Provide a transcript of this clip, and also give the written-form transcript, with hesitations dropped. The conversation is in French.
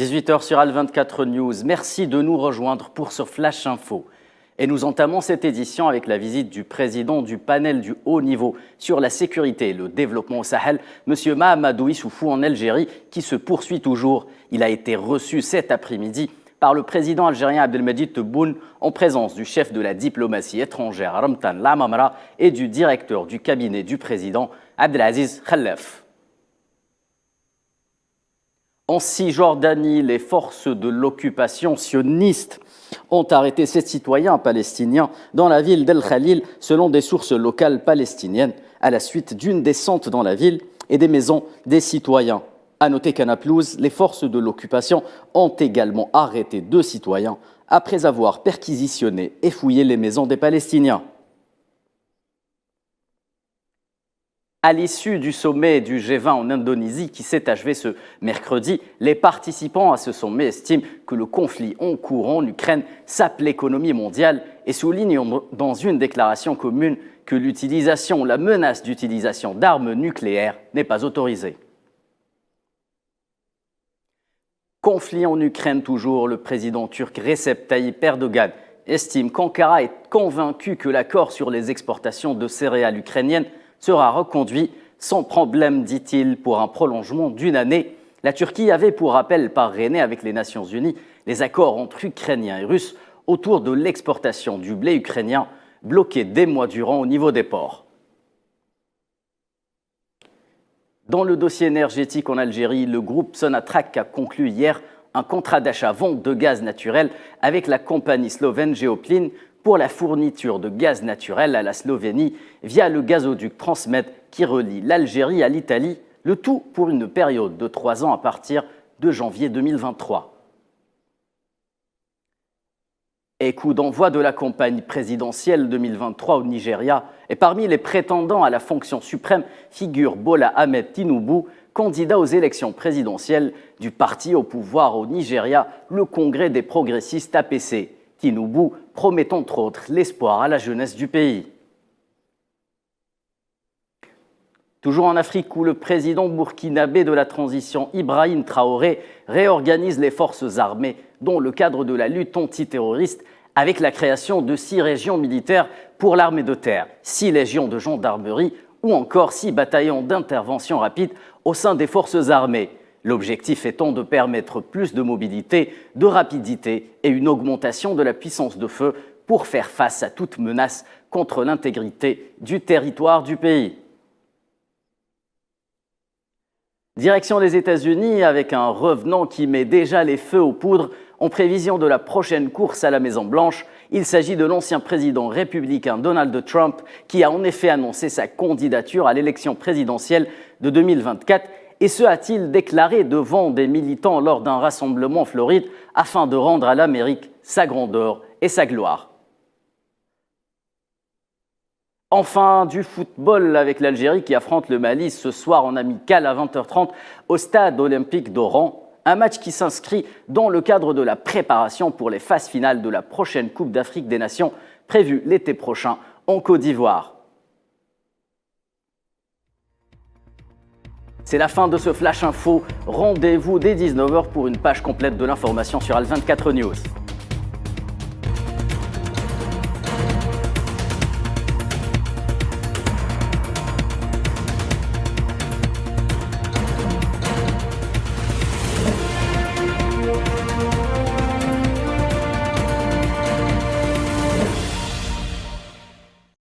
18h sur Al24 News. Merci de nous rejoindre pour ce Flash Info. Et nous entamons cette édition avec la visite du président du panel du haut niveau sur la sécurité et le développement au Sahel, M. Mahamadou Issoufou en Algérie, qui se poursuit toujours. Il a été reçu cet après-midi par le président algérien Abdelmadjid Tebboune en présence du chef de la diplomatie étrangère Ramtan Lamamra et du directeur du cabinet du président Abdelaziz Khalaf. En Cisjordanie, les forces de l'occupation sioniste ont arrêté 7 citoyens palestiniens dans la ville d'El Khalil, selon des sources locales palestiniennes, à la suite d'une descente dans la ville et des maisons des citoyens. À noter qu'à Naplouse, les forces de l'occupation ont également arrêté 2 citoyens après avoir perquisitionné et fouillé les maisons des Palestiniens. À l'issue du sommet du G20 en Indonésie qui s'est achevé ce mercredi, les participants à ce sommet estiment que le conflit en cours en Ukraine sape l'économie mondiale et soulignent dans une déclaration commune que la menace d'utilisation d'armes nucléaires n'est pas autorisée. Conflit en Ukraine toujours, le président turc Recep Tayyip Erdogan estime qu'Ankara est convaincu que l'accord sur les exportations de céréales ukrainiennes sera reconduit sans problème, dit-il, pour un prolongement d'1 année. La Turquie avait pour rappel parrainé avec les Nations Unies les accords entre Ukrainiens et Russes autour de l'exportation du blé ukrainien, bloqué des mois durant au niveau des ports. Dans le dossier énergétique en Algérie, le groupe Sonatrach a conclu hier un contrat d'achat-vente de gaz naturel avec la compagnie slovène Geoplin pour la fourniture de gaz naturel à la Slovénie via le gazoduc Transmed qui relie l'Algérie à l'Italie, le tout pour une période de 3 ans à partir de janvier 2023. Et coup d'envoi de la campagne présidentielle 2023 au Nigeria. Et parmi les prétendants à la fonction suprême figure Bola Ahmed Tinubu, candidat aux élections présidentielles du parti au pouvoir au Nigeria, le Congrès des progressistes APC. Tinubu promet entre autres l'espoir à la jeunesse du pays. Toujours en Afrique où le président burkinabé de la transition Ibrahim Traoré réorganise les forces armées dans le cadre de la lutte antiterroriste avec la création de 6 régions militaires pour l'armée de terre, 6 légions de gendarmerie ou encore 6 bataillons d'intervention rapide au sein des forces armées. L'objectif étant de permettre plus de mobilité, de rapidité et une augmentation de la puissance de feu pour faire face à toute menace contre l'intégrité du territoire du pays. Direction les États-Unis avec un revenant qui met déjà les feux aux poudres en prévision de la prochaine course à la Maison-Blanche. Il s'agit de l'ancien président républicain Donald Trump qui a en effet annoncé sa candidature à l'élection présidentielle de 2024. Et ce a-t-il déclaré devant des militants lors d'un rassemblement en Floride afin de rendre à l'Amérique sa grandeur et sa gloire. Enfin, du football avec l'Algérie qui affronte le Mali ce soir en amical à 20h30 au stade olympique d'Oran. Un match qui s'inscrit dans le cadre de la préparation pour les phases finales de la prochaine Coupe d'Afrique des Nations prévue l'été prochain en Côte d'Ivoire. C'est la fin de ce Flash Info. Rendez-vous dès 19h pour une page complète de l'information sur Al24 News.